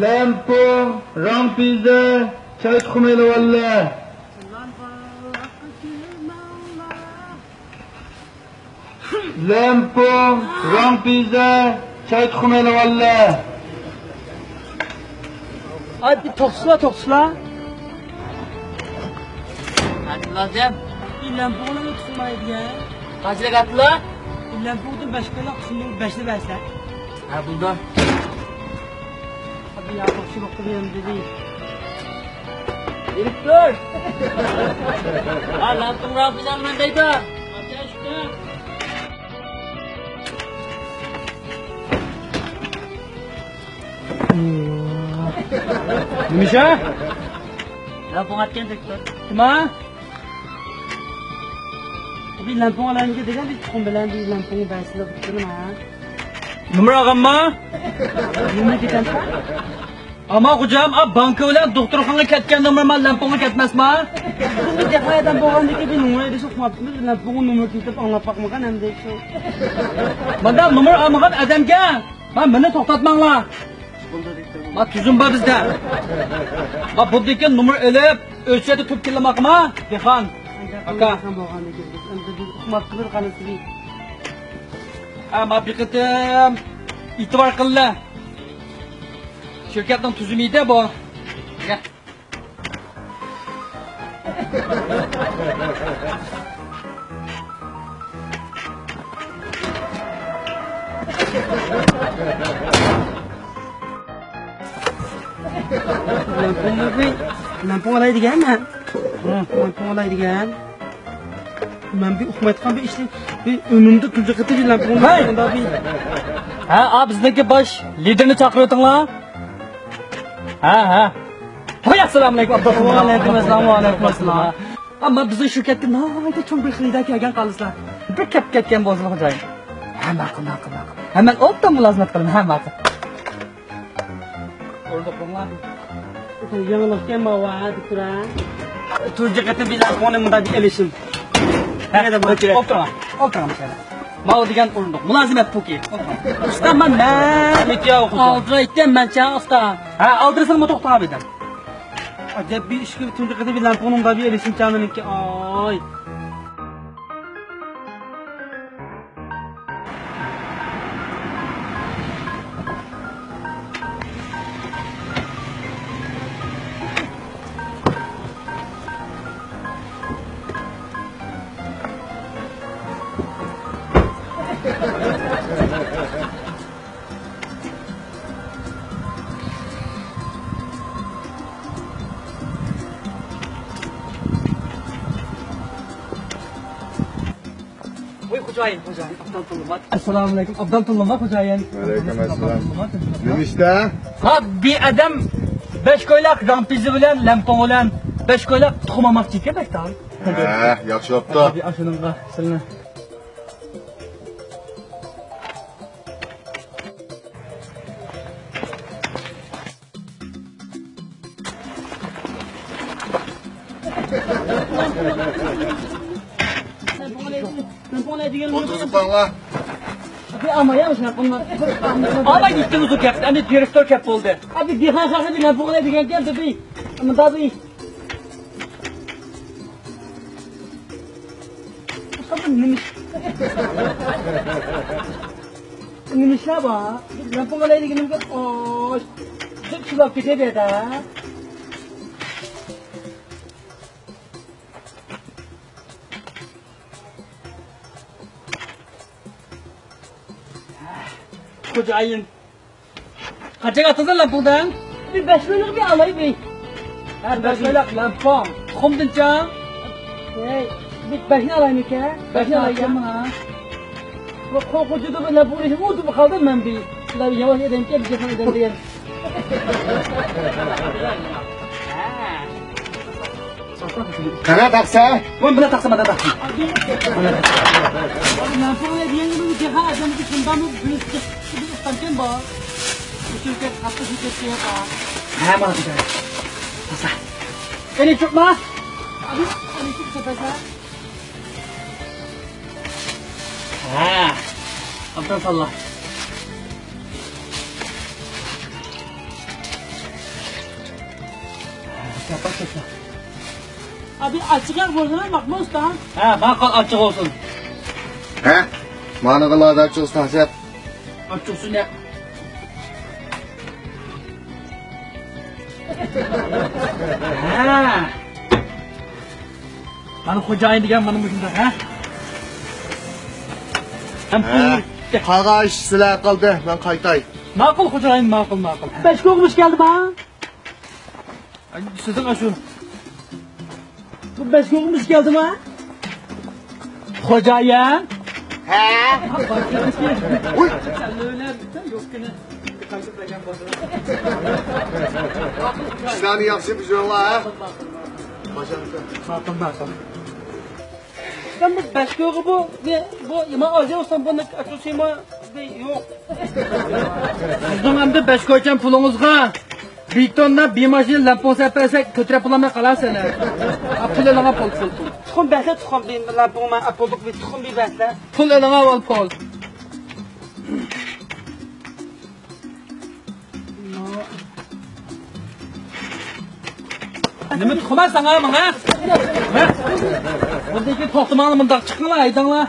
Lampo, rampize, çay tukumuyla valla. Lampo, rampize, çay tukumuyla valla. Ay bir toksla. Hadi lazım. İllen buğuna tutmaydı ya. Kaçla katla? İllen buğdun beşkala kusunduğu beşli versen. Ha buldu. Hadi ya bak şu noktada yanımda değil. Direktör. Ha lampung rapisan mandaydı. Ateşte. Neymiş ha? Lampung atken direktör. Kima? Bir lampung alanca degan bir tuğumbelan bir lampungu beşli tutturma ha. Numara gamma? Nima degan? Ama hocam, banka bilan doktorxonaga ketgan numaraman lampoga ketmasmi? Bir defadan bo'lgandiki bir numara desa uqmabmiz lampungu numara ketib anglab bakmagan hem de şu. Manda numara olmagan odamga meni to'xtatmanglar. Buldu direktör. Ma tuzum bor bizda. Ma buddiki numara elib, o'lchadi turib kelmoqmi? Dehqon. Aka. Bo'lgandiki biz uqmabmiz qanisiga. Ma bir qitim e'tibor qilinglar. Şirkatning tuzumida bu. Gel. Lampung olaydiganmi? Lampung olaydigan. Men bir uqmayotgan bir ishni bir o'nimda tunji qilib bir lampung olaydiganda bir. Ha, bizniki bosh liderni chaqiryotinglar. Ha. Hoy, assalomu alaykum. Va alaykum assalom, va alaykum assalom. Ama bizning shirkatga nihoyatda cho'ng bir xilida kelgan qolsizlar. Bir kep ketgan bo'lsin xo'jayin. Hamma qil. Hamma o'tdan mulozimat qiling, hamma qil. O'rdoqlar. Yanılışken va diktura. Turji qatib bir lamponi bunda bir elishim. Nerede bu kerak? O'tiraman shara. Mal degan o'rindiq. Mulozimat puki. Ustaman men. Nega o'qiysan? Aldiraytdan mencha usta. Ha, aldirsan mı to'xtab edim. Acayip bir iş gibi tunji qilib bir lampunun da bir elishim chaminiki. Ay. Voy xo'jayin. Abdal Tullumat. Assalomu alaykum. Abdal Tullumat xo'jayin. Aleykümselam. Neymişte? Ha, bir adam 5 ko'ylak rampizi bilan lampon bilan 5 ko'ylak tuxum olmoqchi ekan-da. Yaxshi yaptı. Abi ashunga sizlarni. Lampung olaydigan. Oturup bana. Bir ama ya lampunglar. Ama gittiniz o kep. Hani direktör kep oldu. Abi dihan şahı bir lampung olaydigan geldi bir. Ama daha bir. Nimişler var. Lampung olaydigan nimga oy. Çıkıp gidedi de. Xo'jayin. Qanchaga atasiz lampongdan? Bir 5 minutlik bir alay bir. Ha, 5 ko'ylak lampon. Tuxumdincha? Hey, bir 5 ni alayım ki? 5 ni alayım. Bu kokucu da böyle bu işi vurdu mu kaldım ben bir. Şurada bir yavaş edeyim ki bir şey edeyim diye. Kana taksa? Ben buna taksam da taksam. Lampung ne diye gibi bir şey ha adam bir şundan mı bir istanken ba. Bu şirket hatta şirket şey ha. Ha, mana tujar. Tasa. Ini cukma. Abi ini çok sepasa. Ha. Abdal sallah. Abi açık yer borcuna bakma usta. Ha, maqol ochiq olsun. He? Bana kadar da çok tahsiyat. Ochiqsin ya. Ha. Mana xo'jayin degan mana shunda, ha? Ham He. Kaga iş silah kaldı. Ben kaytay. ma'qul xo'jayin, ma'qul. Beş kokmuş geldi bana. Sizin shu Bu beş kokmuş geldi bana. xo'jayin. He? Uy. İşlerini yapsın bir şey ola ha. Ma'qul. Ben bu beş koku bu. Bu yama azı olsam bunu açılsayım yok. Sizning hamda 5 ko'chan pulingizga betondan bemashina lampon saparsak ko'tarib pulolmay qolasizlar. Pul elanga pul. Tuxum besle tuxum bir la bu ma apolluk bir tuxum bir besle. Pul elanga ol pul. Nima tuxuman sana mana? Bundaki to'xtamani mundaq chiqinglar, aydinglar.